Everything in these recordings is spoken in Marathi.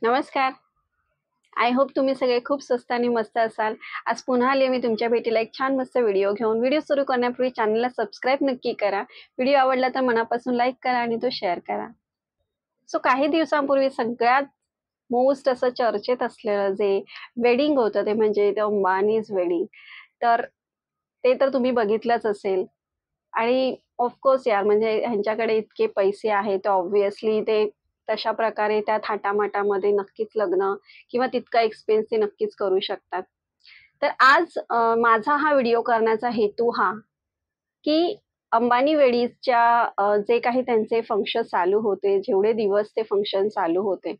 नमस्कार. आय होप तुम्ही सगळे खूप स्वस्त आणि मस्त असाल. आज पुन्हा आले मी तुमच्या भेटीला एक छान मस्त व्हिडिओ घेऊन. व्हिडिओ सुरू करण्यापूर्वी चॅनलला सबस्क्राईब नक्की करा. व्हिडिओ आवडला तर मनापासून लाईक करा आणि तो शेअर करा. सो काही दिवसांपूर्वी सगळ्यात मोस्ट असं चर्चेत असलेलं जे वेडिंग होतं ते म्हणजे ते अंबानीज वेडिंग. तर ते तर तुम्ही बघितलंच असेल आणि ऑफकोर्स यार म्हणजे ह्यांच्याकडे इतके पैसे आहेत तर ऑब्व्हियसली ते तशा प्रकारे त्या थाटामाटामध्ये नक्कीच लग्न किंवा तितका एक्सपेन्स ते नक्कीच करू शकतात. तर आज माझा हा व्हिडिओ करण्याचा हेतू हा, की अंबानी वेडीजच्या जे काही त्यांचे फंक्शन चालू होते, जेवढे दिवस ते फंक्शन चालू होते,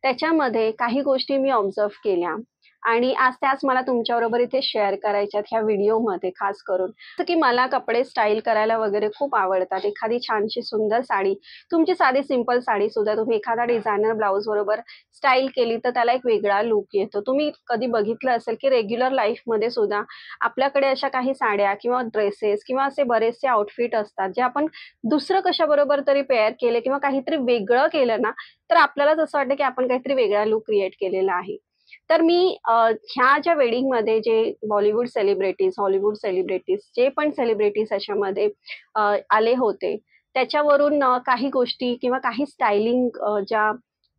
त्याच्यामध्ये काही गोष्टी मी ऑब्झर्व्ह केल्या आणि आज त्याच मला तुमच्याबरोबर इथे शेअर करायच्यात ह्या व्हिडिओमध्ये खास करून. जसं की मला कपडे स्टाईल करायला वगैरे खूप आवडतात. एखादी छानशी सुंदर साडी, तुमची साधी सिंपल साडीसुद्धा तुम्ही एखादा डिझायनर ब्लाउज बरोबर स्टाईल केली, तर त्याला एक वेगळा लूक येतो. तुम्ही कधी बघितलं असेल, की रेग्युलर लाईफमध्ये सुद्धा आपल्याकडे अशा काही साड्या किंवा ड्रेसेस किंवा असे बरेचसे आउटफिट असतात, जे आपण दुसरं कशाबरोबर तरी पेअर केले किंवा काहीतरी वेगळं केलं ना, तर आपल्यालाच असं वाटतं, की आपण काहीतरी वेगळा लूक क्रिएट केलेला आहे. तर मी ह्या ज्या वेडिंगमध्ये जे बॉलिवूड सेलिब्रिटीज, हॉलिवूड सेलिब्रिटीज जे पण सेलिब्रिटीज याच्यामध्ये आले होते, त्याच्यावरून काही गोष्टी किंवा काही स्टायलिंग ज्या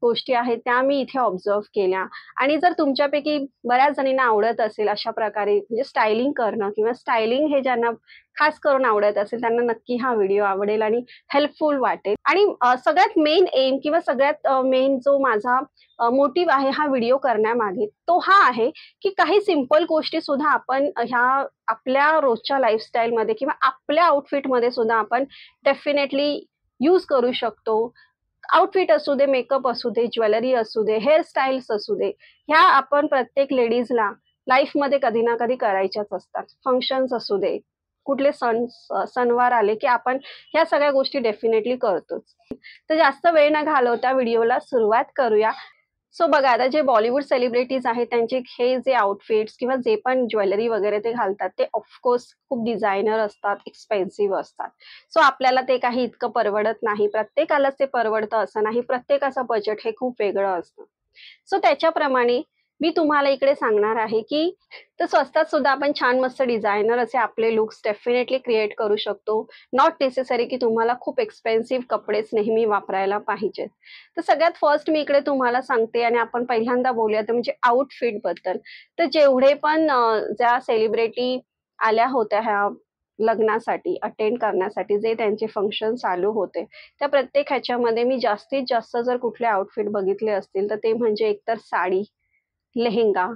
गोष्टी आहेत त्या मी इथे ऑब्झर्व्ह केल्या आणि जर तुमच्यापैकी बऱ्याच जणींना आवडत असेल अशा प्रकारे म्हणजे स्टायलिंग करणं किंवा स्टायलिंग हे ज्यांना खास करून आवडत असेल त्यांना नक्की हा व्हिडिओ आवडेल आणि हेल्पफुल वाटेल. आणि सगळ्यात मेन एम किंवा सगळ्यात मेन जो माझा मोटिव्ह आहे हा व्हिडिओ करण्यामागे, तो हा आहे, की काही सिंपल गोष्टी सुद्धा आपण ह्या आपल्या रोजच्या लाईफस्टाईलमध्ये किंवा आपल्या आउटफिटमध्ये सुद्धा आपण डेफिनेटली यूज करू शकतो. आउटफिट असू दे, मेकअप असू दे, ज्वेलरी असू दे, हेअरस्टाईल्स असू दे, ह्या आपण प्रत्येक लेडीजला लाईफमध्ये कधी ना कधी करायच्याच असतात. फंक्शन्स असू दे, कुठले सणवार आले, की आपण ह्या सगळ्या गोष्टी डेफिनेटली करतोच. तर जास्त वेळ न घालवता व्हिडिओला सुरुवात करूया. सो बघा आता जे बॉलिवूड सेलिब्रिटीज आहेत त्यांचे हे जे आउटफिट्स किंवा जे पण ज्वेलरी वगैरे ते घालतात ते ऑफकोर्स खूप डिझायनर असतात, एक्सपेन्सिव्ह असतात. सो आपल्याला ते काही इतकं परवडत नाही. प्रत्येकालाच ते परवडतं असं नाही. प्रत्येकाचं बजेट हे खूप वेगळं असतं. सो त्याच्याप्रमाणे मी तुम्हाला इकडे सांगणार आहे, की तर स्वस्तात सुद्धा आपण छान मस्त डिझायनर असे आपले लुक्स डेफिनेटली क्रिएट करू शकतो. नॉट नेसेसरी की तुम्हाला खूप एक्सपेन्सिव्ह कपडेच नेहमी वापरायला पाहिजेत. तर सगळ्यात फर्स्ट मी इकडे तुम्हाला सांगते आणि आपण पहिल्यांदा बोलूया तर म्हणजे आउटफिटबद्दल. तर जेवढे पण ज्या सेलिब्रिटी आल्या होत्या ह्या लग्नासाठी अटेंड करण्यासाठी जे त्यांचे फंक्शन चालू होते, त्या प्रत्येक ह्याच्यामध्ये मी जास्तीत जास्त जर कुठले आउटफिट बघितले असतील, तर ते म्हणजे एकतर साडी, लेहेंगा,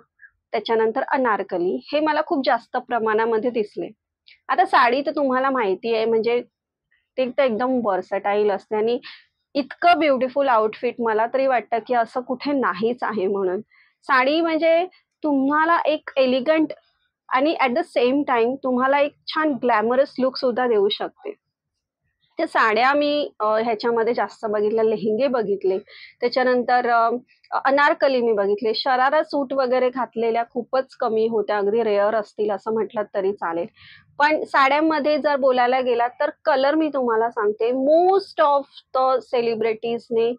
त्याच्यानंतर अनारकली हे मला खूप जास्त प्रमाणामध्ये दिसले. आता साडी तर तुम्हाला माहिती आहे म्हणजे ते तर एकदम व्हर्सटाईल असते आणि इतकं ब्युटिफुल आउटफिट मला तरी वाटतं, की असं कुठे नाहीच आहे म्हणून. साडी म्हणजे तुम्हाला एक एलिगंट आणि ॲट द सेम टाईम तुम्हाला एक छान ग्लॅमरस लूकसुद्धा देऊ शकते. त्या साड्या मी ह्याच्यामध्ये जास्त बघितल्या, लेहेंगे बघितले. त्याच्यानंतर अनारकली मी बघितले. शरारा सूट वगैरे घातलेल्या खूपच कमी होत्या. अगदी रेअर असतील असं म्हटलं तरी चालेल. पण साड्यांमध्ये जर बोलायला गेलात तर कलर मी तुम्हाला सांगते मोस्ट ऑफ द सेलिब्रिटीजने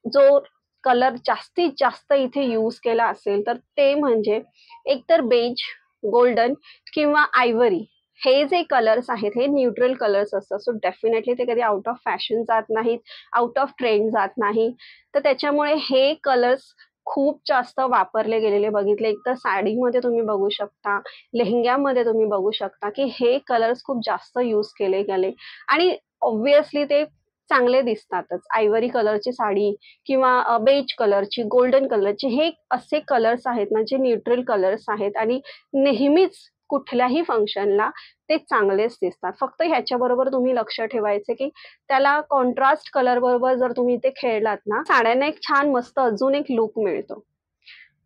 जो कलर जास्तीत जास्त इथे यूज केला असेल तर ते म्हणजे एकतर बेज, गोल्डन किंवा आयव्हरी हे जे कलर्स आहेत हे न्यूट्रल कलर्स असतात. सो डेफिनेटली ते कधी आउट ऑफ फॅशन जात नाहीत, आउट ऑफ ट्रेंड जात नाही. तर त्याच्यामुळे हे कलर्स खूप जास्त वापरले गेलेले बघितले. एकतर साडीमध्ये तुम्ही बघू शकता, लेहेंग्यामध्ये तुम्ही बघू शकता, की हे कलर्स खूप जास्त यूज केले गेले आणि ऑब्व्हियसली ते चांगले दिसतातच. आयव्हरी कलरची साडी किंवा बेज कलरची, गोल्डन कलरची हे असे कलर्स आहेत ना, जे न्यूट्रल कलर्स आहेत आणि नेहमीच कुठल्याही फंक्शनला ते चांगलेच दिसतात. फक्त ह्याच्याबरोबर तुम्ही लक्ष ठेवायचं की त्याला कॉन्ट्रास्ट कलर बरोबर जर तुम्ही ते खेळलात ना, साड्यांना एक छान मस्त अजून एक लूक मिळतो.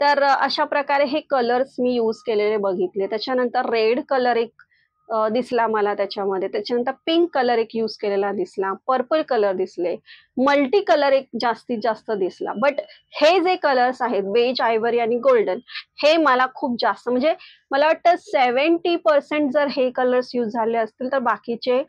तर अशा प्रकारे हे कलर्स मी यूज केलेले बघितले. त्याच्यानंतर रेड कलर एक दिसला मला त्याच्यामध्ये. त्याच्यानंतर पिंक कलर एक यूज केलेला दिसला, पर्पल कलर दिसले, मल्टी कलर एक जास्तीत जास्त दिसला. बट हे जे कलर्स आहेत बेज, आयव्हरी आणि गोल्डन हे मला खूप जास्त म्हणजे मला वाटतं 70% जर हे कलर्स यूज झाले असतील तर बाकीचे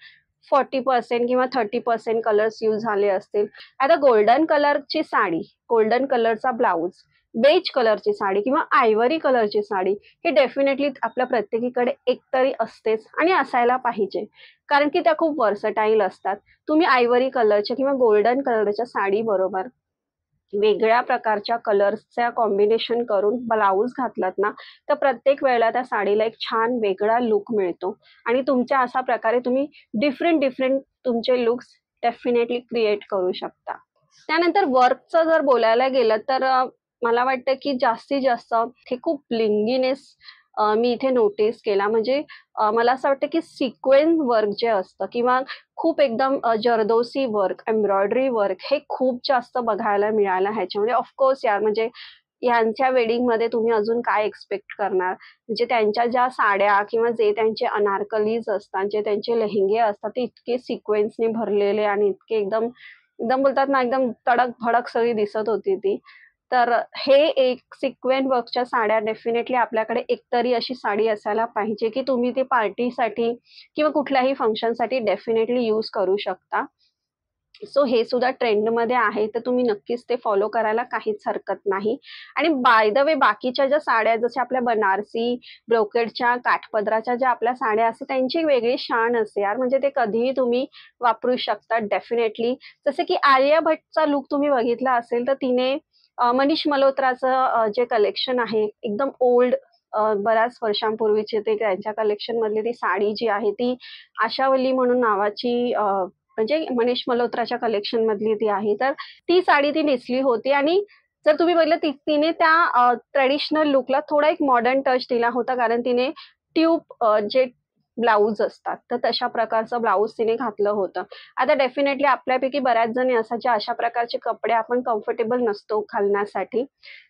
40% किंवा 30% कलर्स यूज झाले असतील. आता गोल्डन कलरची साडी, गोल्डन कलरचा ब्लाउज, बेज कलरची साडी किंवा आयव्हरी कलरची साडी ही डेफिनेटली आपल्या प्रत्येकीकडे एकतरी असतेच आणि असायला पाहिजे, कारण की त्या खूप वर्सटाईल असतात. तुम्ही आयव्हरी कलरच्या किंवा गोल्डन कलरच्या साडी बरोबर वेगळ्या प्रकारच्या कलर्सच्या कॉम्बिनेशन करून ब्लाऊज घातलात ना, तर प्रत्येक वेळेला त्या साडीला एक छान वेगळा लुक मिळतो आणि तुमच्या अशा प्रकारे तुम्ही डिफरंट डिफरंट तुमचे लुक्स डेफिनेटली क्रिएट करू शकता. त्यानंतर वर्कचं जर बोलायला गेलं तर मला वाटतं की जास्तीत जास्त हे खूप ब्लिंगीनेस मी इथे नोटीस केला. म्हणजे मला असं वाटतं की सिक्वेन्स वर्क जे असतं किंवा खूप एकदम जरदोसी वर्क, एम्ब्रॉयडरी वर्क हे खूप जास्त बघायला मिळालं ह्याच्यामध्ये. ऑफकोर्स यार, म्हणजे ह्यांच्या वेडिंगमध्ये तुम्ही अजून काय एक्सपेक्ट करणार? म्हणजे त्यांच्या ज्या साड्या किंवा जे त्यांचे अनारकलीज असतात, जे त्यांचे लेहेंगे असतात, ते इतके सिक्वेन्सने भरलेले आणि इतके एकदम एकदम बोलतात ना, एकदम तडक-भडक सगळी दिसत होती ती. तर हे एक सिक्वेन्स वर्कच्या साड्या डेफिनेटली आपल्याकडे एकतरी अशी साडी असायला पाहिजे, की तुम्ही ती पार्टीसाठी किंवा कुठल्याही फंक्शनसाठी डेफिनेटली यूज करू शकता. सो हे सुद्धा ट्रेंडमध्ये आहे, तर तुम्ही नक्कीच ते फॉलो करायला काहीच हरकत नाही. आणि बाय द वे बाकीच्या ज्या साड्या जशा आपल्या बनारसी, ब्रोकेडच्या, काठपदराच्या ज्या आपल्या साड्या असतात त्यांची एक वेगळी शान असते यार, म्हणजे ते कधीही तुम्ही वापरू शकता डेफिनेटली. जसं की आलिया भट्टचा लूक तुम्ही बघितला असेल, तर तिने मनीष मल्होत्राचं जे कलेक्शन आहे एकदम ओल्ड, बऱ्याच वर्षांपूर्वीचे ते त्यांच्या कलेक्शनमधली ती साडी जी आहे ती आशावली म्हणून नावाची म्हणजे मनीष मल्होत्राच्या कलेक्शनमधली ती आहे. तर ती साडी ती नेसली होती आणि जर तुम्ही बघितलं तिने त्या ट्रेडिशनल लूकला थोडा एक मॉडर्न टच दिला होता, कारण तिने ट्यूब जे ब्लाउज असतात, तर तशा प्रकारचं ब्लाउज तिने घातलं होतं. आता डेफिनेटली आपल्यापैकी बऱ्याच जणी असतात ज्या अशा प्रकारचे कपडे आपण कम्फर्टेबल नसतो घालण्यासाठी.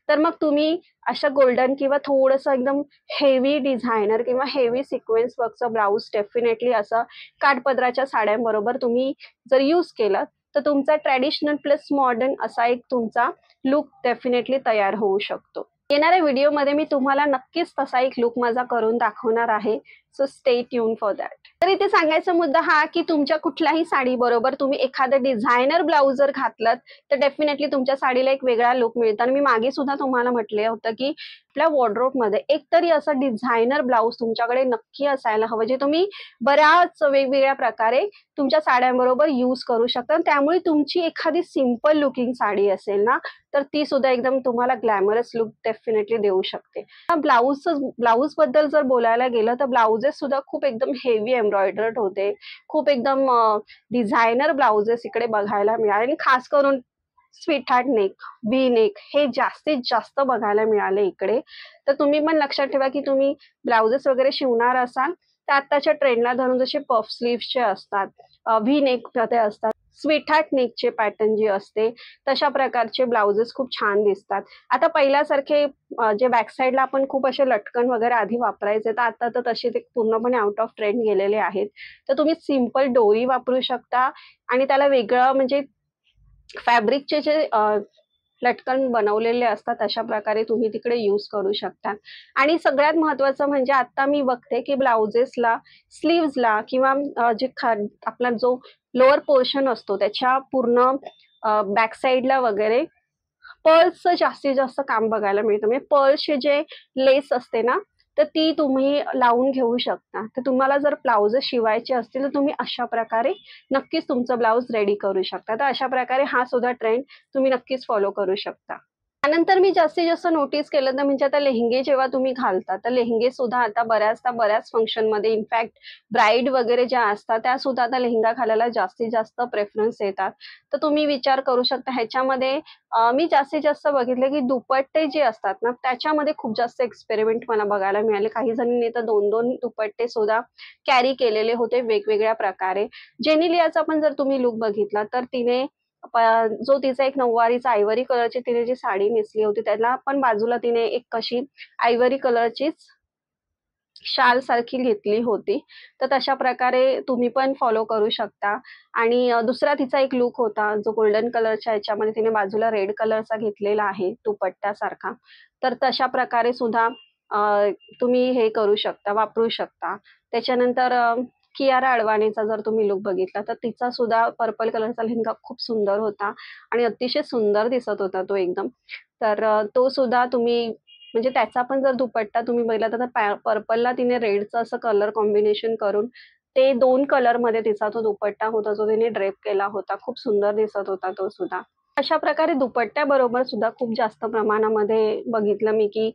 तर मग तुम्ही अशा गोल्डन किंवा थोडंसं एकदम हेवी डिझायनर किंवा हेवी सिक्वेन्स वर्कचं ब्लाउज डेफिनेटली असं काठपदराच्या साड्यांबरोबर तुम्ही जर यूज केलं, तर तुमचा ट्रेडिशनल प्लस मॉडर्न असा एक तुमचा लूक डेफिनेटली तयार होऊ शकतो. येणाऱ्या व्हिडिओमध्ये मी तुम्हाला नक्कीच तसा एक लूक माझा करून दाखवणार आहे. So stay tune for that. तर इथे सांगायचा मुद्दा हा की तुमच्या कुठल्याही साडी बरोबर तुम्ही एखादं डिझायनर ब्लाउज जर घातलात, तर डेफिनेटली तुमच्या साडीला एक वेगळा लुक मिळतो. आणि मी मागे सुद्धा तुम्हाला म्हटले होतं की आपल्या वॉर्डरोबमध्ये एकतरी असं डिझायनर ब्लाउज तुमच्याकडे नक्की असायला हवं, जे तुम्ही बऱ्याच वेगवेगळ्या प्रकारे तुमच्या साड्यांबरोबर यूज करू शकता. त्यामुळे तुमची एखादी सिंपल लुकिंग साडी असेल ना, तर ती सुद्धा एकदम तुम्हाला ग्लॅमरस लुक डेफिनेटली देऊ शकते. ब्लाउज बद्दल जर बोलायला गेलं तर ब्लाउजेस सुद्धा खूप एकदम हेवी एम्ब्रॉयडर्ड होते. खूप एकदम डिझायनर ब्लाउजेस इकडे बघायला मिळाले आणि खास करून sweet heart neck, V neck हे जास्तीत जास्त बघायला मिळाले इकडे. तर तुम्ही पण लक्षात ठेवा की तुम्ही ब्लाउजेस वगैरे शिवणार असाल तर आत्ताच्या ट्रेंडला धरून जसे पफ स्लीव्हचे असतात, व्ही नेक ते असतात, स्वीट हार्ट नेकचे पॅटर्न जे असते तशा प्रकारचे ब्लाउजेस खूप छान दिसतात. आता पहिल्यासारखे जे बॅक साईडला आपण खूप असे लटकन वगैरे आधी वापरायचे, तर आता तर तसे ते पूर्णपणे आउट ऑफ ट्रेंड गेलेले आहेत. तर तुम्ही सिंपल डोरी वापरू शकता आणि त्याला वेगळं म्हणजे फॅब्रिकचे जे लटकन बनवलेले असतात अशा प्रकारे तुम्ही तिकडे यूज करू शकता. आणि सगळ्यात महत्त्वाचं म्हणजे आता मी बघते की ब्लाउजेसला, स्लीव्हजला किंवा जे आपला जो लोअर पोर्शन असतो त्याच्या पूर्ण बॅक साईडला वगैरे पर्ल्सचं जास्तीत जास्त काम बघायला मिळतं. म्हणजे पर्ल्सचे जे लेस असते ना, तर ती तुम्ही लावून घेऊ शकता. तर तुम्हाला जर ब्लाउजेस शिवायचे असतील तर तुम्ही अशा प्रकारे नक्कीच तुमचं ब्लाउज रेडी करू शकता. तर अशा प्रकारे हा सुद्धा ट्रेंड तुम्ही नक्कीच फॉलो करू शकता. त्यानंतर मी जास्तीत जास्त नोटीस केलं तर म्हणजे आता लेहेंगे जेव्हा तुम्ही घालता, तर लेहेंगे सुद्धा आता बऱ्याच फंक्शनमध्ये इनफॅक्ट ब्राईड वगैरे ज्या असतात त्या सुद्धा आता लेहेंगा घालायला जास्तीत जास्त प्रेफरन्स देतात. तर तुम्ही विचार करू शकता ह्याच्यामध्ये मी जास्तीत जास्त बघितले की दुपट्टे जे असतात ना, त्याच्यामध्ये खूप जास्त एक्सपेरिमेंट मला बघायला मिळाले. काही जणींनी तर 2-2 दुपट्टे सुद्धा कॅरी केलेले होते वेगवेगळ्या प्रकारे. जेनेलियाचा पण जर तुम्ही लूक बघितला तर तिने जो तिचा एक नऊवारीचा आयव्हरी कलरची तिने जी साडी नेसली होती त्याला पण बाजूला तिने एक अशी आयव्हरी कलरचीच शाल सारखी घेतली होती. तर तशा प्रकारे तुम्ही पण फॉलो करू शकता. आणि दुसरा तिचा एक लूक होता जो गोल्डन कलरच्या ह्याच्यामध्ये तिने बाजूला रेड कलरचा घेतलेला आहे दुपट्ट्यासारखा. तर तशा प्रकारे सुद्धा तुम्ही हे करू शकता, वापरू शकता. त्याच्यानंतर कियारा अडवाणीचा जर तुम्ही लुक बघितला तर तिचा सुद्धा पर्पल कलरचा लेहंगा खूप सुंदर होता आणि अतिशय सुंदर दिसत होता तो एकदम. तर तो सुद्धा तुम्ही म्हणजे त्याचा पण जर दुपट्टा तुम्ही बघितला तर पर्पलला तिने रेडचं असं कलर कॉम्बिनेशन करून ते 2 कलरमध्ये तिचा तो दुपट्टा होता जो तिने ड्रेप केला होता. खूप सुंदर दिसत होता तो सुद्धा. अशा प्रकारे दुपट्ट्याबरोबर सुद्धा खूप जास्त प्रमाणामध्ये बघितलं मी की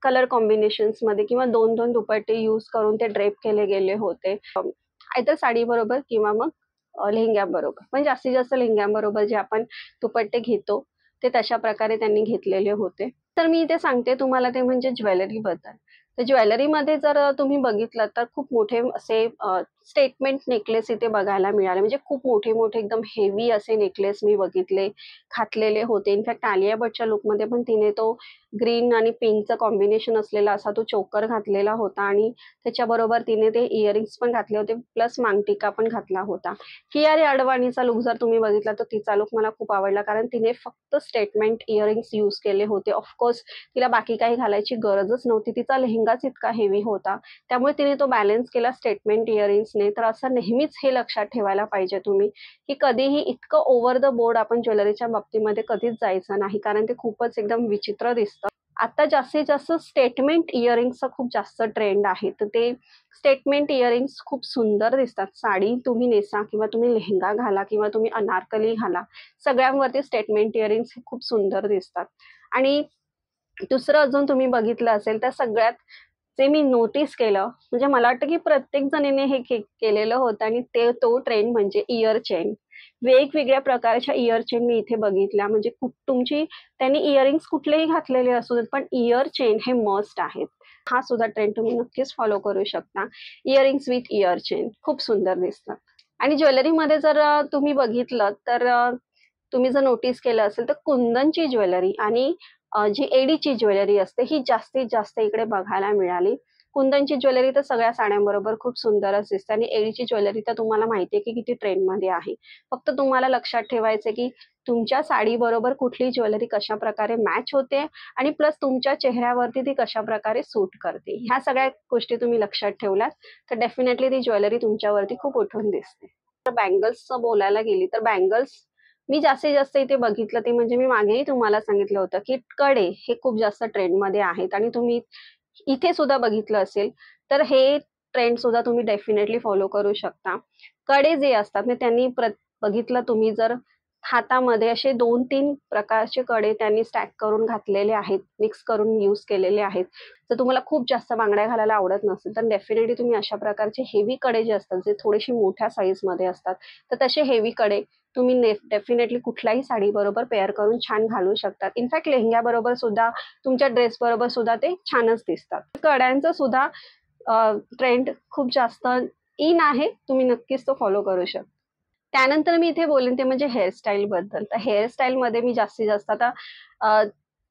कलर कॉम्बिनेशन्समध्ये किंवा 2-2 दुपट्टे यूज करून ते ड्रेप केले गेले होते. आयदर साडीबरोबर किंवा मग लेहेंग्याबरोबर. पण जास्तीत जास्त लेहेंग्याबरोबर जे आपण दुपट्टे घेतो, ते तशा प्रकारे त्यांनी घेतलेले होते. तर मी इथे सांगते तुम्हाला ते म्हणजे ज्वेलरीबद्दल. तर ज्वेलरीमध्ये जर तुम्ही बघितलं तर खूप मोठे असे स्टेटमेंट नेकलेस इथे बघायला मिळाले. म्हणजे खूप मोठे-मोठे एकदम हेवी असे नेकलेस मी बघितले, घातलेले होते. इनफॅक्ट आलिया भट्टच्या लूकमध्ये पण तिने तो ग्रीन आणि पिंकचं कॉम्बिनेशन असलेला असा तो चोकर घातलेला होता आणि त्याच्याबरोबर तिने ते इयरिंग्स पण घातले होते प्लस मांगटिका पण घातला होता. कियारी अडवाणीचा लूक जर तुम्ही बघितला तर तिचा लूक मला खूप आवडला कारण तिने फक्त स्टेटमेंट इयरिंग्स यूज केले होते. ऑफकोर्स तिला बाकी काही घालायची गरजच नव्हती. तिचा लेहेंगाच इतका हेवी होता. त्यामुळे तिने तो बॅलन्स केला स्टेटमेंट इयरिंग्सने. तर असं नेहमीच हे लक्षात ठेवायला पाहिजे तुम्ही, की कधीही इतकं ओव्हर द बोर्ड आपण ज्वेलरीच्या बाबतीमध्ये कधीच जायचं नाही. कारण ते खूपच एकदम विचित्र दिसतं. आता जास्तीत जास्त स्टेटमेंट इयरिंग्सचा खूप जास्त ट्रेंड आहे. तर ते स्टेटमेंट इयरिंग्स खूप सुंदर दिसतात. साडी तुम्ही नेसा किंवा तुम्ही लेहेंगा घाला किंवा तुम्ही अनारकली घाला, सगळ्यांवरती स्टेटमेंट इयरिंग्स हे खूप सुंदर दिसतात. आणि दुसरं अजून तुम्ही बघितलं असेल तर सगळ्यात जे मी नोटीस केलं, म्हणजे मला वाटतं की प्रत्येक जणीने हे केलेलं होतं आणि तो ट्रेंड म्हणजे इयर चेन. वेगवेगळ्या प्रकारच्या इयर चेन मी इथे बघितल्या. म्हणजे तुमची त्यांनी इयरिंग्स कुठलेही घातलेले असू देत, पण इयर चेन हे मस्ट आहेत. हा सुद्धा ट्रेंड तुम्ही नक्कीच फॉलो करू शकता. इयरिंग्स विथ इयर चेन खूप सुंदर दिसतात. आणि ज्वेलरीमध्ये जर तुम्ही बघितलं तर तुम्ही जर नोटीस केलं असेल तर कुंदनची ज्वेलरी आणि जी एडीची ज्वेलरी असते ही जास्तीत जास्त इकडे बघायला मिळाली. कुंदनची ज्वेलरी तर सगळ्या साड्यांबरोबर खूप सुंदरच दिसते आणि एडीची ज्वेलरी तर तुम्हाला माहिती आहे की किती ट्रेंडमध्ये आहे. फक्त तुम्हाला लक्षात ठेवायचं की तुमच्या साडीबरोबर कुठली ज्वेलरी कशाप्रकारे मॅच होते आणि प्लस तुमच्या चेहऱ्यावरती ती कशाप्रकारे सूट करते. ह्या सगळ्या गोष्टी तुम्ही लक्षात ठेवल्यात तर डेफिनेटली ती ज्वेलरी तुमच्यावरती खूप उठून दिसते. तर बँगल्सचं बोलायला गेली तर बँगल्स मी जास्तीत जास्त इथे बघितलं ते म्हणजे मी मागेही तुम्हाला सांगितलं होतं, की कडे हे खूप जास्त ट्रेंडमध्ये आहेत आणि तुम्ही इथे सुद्धा बघितलं असेल, तर हे ट्रेंड सुद्धा तुम्ही डेफिनेटली फॉलो करू शकता. कडे जे असतात म्हणजे त्यांनी बघितलं तुम्ही जर हातामध्ये असे 2-3 प्रकारचे कडे त्यांनी स्टॅक करून घातलेले आहेत, मिक्स करून यूज केलेले आहेत. जर तुम्हाला खूप जास्त बांगड्या घालायला आवडत नसेल, तर डेफिनेटली तुम्ही अशा प्रकारचे हेवी कडे जे असतात, जे थोडेसे मोठ्या साइजमध्ये असतात, तर तसे हेवी कडे तुम्ही डेफिनेटली कुठल्याही साडीबरोबर पेअर करून छान घालू शकतात. इनफॅक्ट लेहेंग्याबरोबर सुद्धा, तुमच्या ड्रेसबरोबर सुद्धा ते छानच दिसतात. कड्यांचं सुद्धा ट्रेंड खूप जास्त इन आहे. तुम्ही नक्कीच तो फॉलो करू शकता. त्यानंतर मी इथे बोलेन ते म्हणजे हेअरस्टाईलबद्दल. तर हेअरस्टाईलमध्ये मी जास्तीत जास्त आता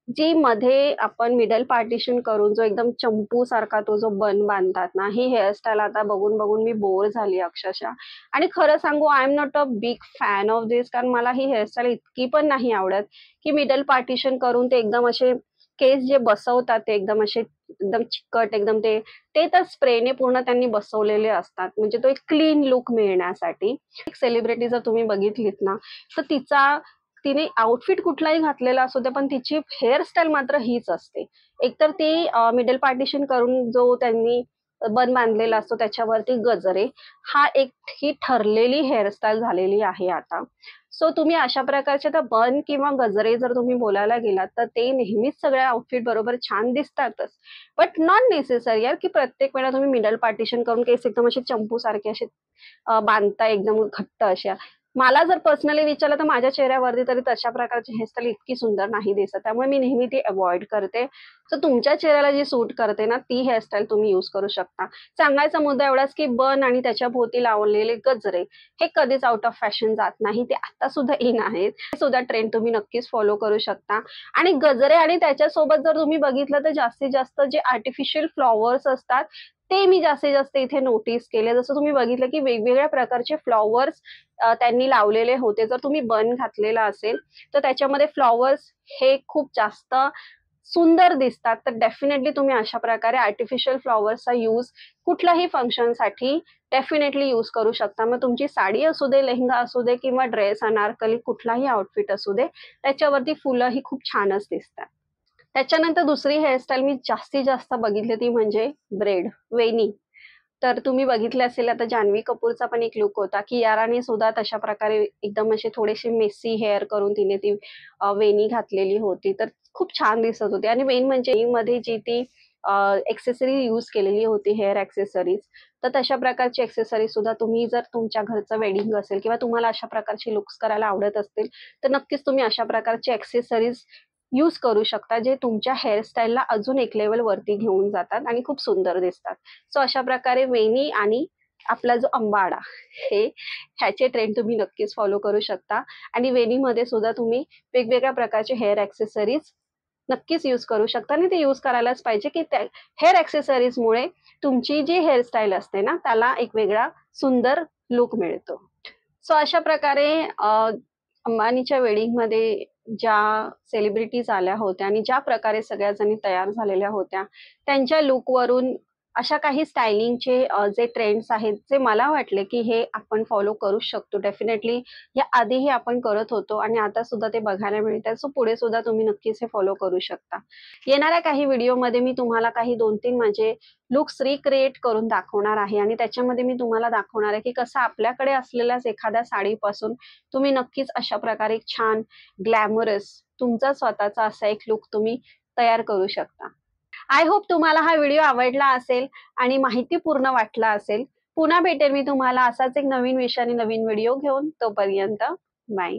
जी मध्ये आपण मिडल पार्टिशन करून जो एकदम चंपूसारखा तो जो बन बांधतात ना, ही हेअरस्टाईल आता बघून-बघून मी बोर झाली अक्षरशः. आणि खरं सांगू I am not a big fan of this कारण मला ही हेअरस्टाईल इतकी पण नाही आवडत, की मिडल पार्टिशन करून ते एकदम असे केस जे बसवतात ते एकदम असे एकदम चिकट एकदम ते ते तर स्प्रेने पूर्ण त्यांनी बसवलेले असतात. म्हणजे तो एक क्लीन लुक मिळण्यासाठी. एक सेलिब्रिटी जर तुम्ही बघितलीत ना, तर तिने आउटफिट कुठलाही घातलेला असू दे, पण तिची हेअरस्टाईल मात्र हीच असते. एकतर ती मिडल पार्टिशन करून जो त्यांनी बन बांधलेला असतो त्याच्यावरती गजरे, हा एक ही ठरलेली हेअरस्टाईल झालेली आहे आता. सो तुम्ही अशा प्रकारचे तर बन किंवा गजरे जर तुम्ही बोलायला गेलात, तर ते नेहमीच सगळ्या आउटफिट बरोबर छान दिसतातच. बट नॉट नेसेसरी यार, की प्रत्येक वेळेला तुम्ही मिडल पार्टिशन करून केस एकदम असे चंपूसारखे असे बांधता एकदम घट्ट अशा. मला जर पर्सनली विचारलं तर माझ्या चेहऱ्यावरती तरी तशा प्रकारची हेअरस्टाईल इतकी सुंदर नाही दिसत. त्यामुळे मी नेहमी ती अव्हॉइड करते. सो तुमच्या चेहऱ्याला जी सूट करते ना, ती हेअरस्टाईल तुम्ही यूज करू शकता. सांगायचा मुद्दा एवढाच, की बन आणि त्याच्याभोवती लावलेले गजरे हे कधीच आउट ऑफ फॅशन जात नाही. ते आता सुद्धा इन आहेत. हे सुद्धा ट्रेंड तुम्ही नक्कीच फॉलो करू शकता. आणि गजरे आणि त्याच्यासोबत जर तुम्ही बघितलं तर जास्तीत जास्त जे आर्टिफिशियल फ्लॉवर्स असतात, ते मी जास्तीत जास्त इथे नोटीस केले. जसं तुम्ही बघितलं, की वेगवेगळ्या प्रकारचे फ्लॉवर्स त्यांनी लावलेले होते. जर तुम्ही बन घातलेला असेल, तर त्याच्यामध्ये फ्लॉवर्स हे खूप जास्त सुंदर दिसतात. तर डेफिनेटली तुम्ही अशा प्रकारे आर्टिफिशियल फ्लॉवर्सचा यूज कुठल्याही फंक्शनसाठी डेफिनेटली यूज करू शकता. मग तुमची साडी असू दे, लेहंगा असू दे किंवा ड्रेस, अनारकली कुठलाही आउटफिट असू दे, त्याच्यावरती फुलं ही खूप छानच दिसतात. त्याच्यानंतर दुसरी हेअरस्टाईल मी जास्तीत जास्त बघितली ती म्हणजे वेणी. तर तुम्ही बघितले असेल आता जान्हवी कपूरचा पण एक लूक होता, कियाराने सुद्धा तशा प्रकारे एकदम असे थोडेसे मेसी हेअर करून तिने ती वेणी घातलेली होती. तर खूप छान दिसत होती आणि मेन म्हणजे मध्ये जी ती एक्सेसरी यूज केलेली होती हेअर एक्सेसरीज, तर तशा प्रकारची एक्सेसरीज सुद्धा तुम्ही जर तुमच्या घरचं वेडिंग असेल किंवा तुम्हाला अशा प्रकारचे लुक्स करायला आवडत असतील, तर नक्कीच तुम्ही अशा प्रकारचे एक्सेसरीज यूज करू शकता, जे तुमच्या हेअरस्टाईलला अजून एक लेव्हल वरती घेऊन जातात आणि खूप सुंदर दिसतात. सो अशा प्रकारे वेणी आणि आपला जो अंबाडा हे ह्याचे ट्रेंड तुम्ही नक्कीच फॉलो करू शकता आणि वेणीमध्ये सुद्धा तुम्ही वेगवेगळ्या प्रकारचे हेअर एक्सेसरीज नक्कीच यूज करू शकता आणि ते यूज करायलाच पाहिजे, की त्या हेअर एक्सेसरीजमुळे तुमची जी हेअरस्टाईल असते ना, त्याला एक वेगळा सुंदर लूक मिळतो. सो अशा प्रकारे अंबानीच्या वेडिंगमध्ये ज्या सेलिब्रिटीज आल्या होत्या आणि ज्या प्रकारे सगळ्या जणी तयार झालेल्या होत्या, त्यांच्या लूकवरून अशा काही स्टायलिंगचे जे ट्रेंड्स आहेत, जे मला वाटले की हे आपण फॉलो करूच शकतो. डेफिनेटली या आधीही आपण करत होतो आणि आता सुद्धा ते बघायला मिळतात. सो पुढे सुद्धा तुम्ही नक्कीच हे फॉलो करू शकता. येणाऱ्या काही व्हिडिओमध्ये मी तुम्हाला काही 2-3 माझे लुक्स रिक्रिएट करून दाखवणार आहे आणि त्याच्यामध्ये मी तुम्हाला दाखवणार आहे, की कसं आपल्याकडे असलेल्याच एखाद्या साडीपासून तुम्ही नक्कीच अशा प्रकारे एक छान ग्लॅमरस तुमचा स्वतःचा असा एक लूक तुम्ही तयार करू शकता. आय होप तुम्हाला हा व्हिडिओ आवडला असेल आणि माहितीपूर्ण वाटला असेल. पुन्हा भेटेन मी तुम्हाला असाच एक नवीन विषय आणि नवीन व्हिडिओ घेऊन. तोपर्यंत बाय.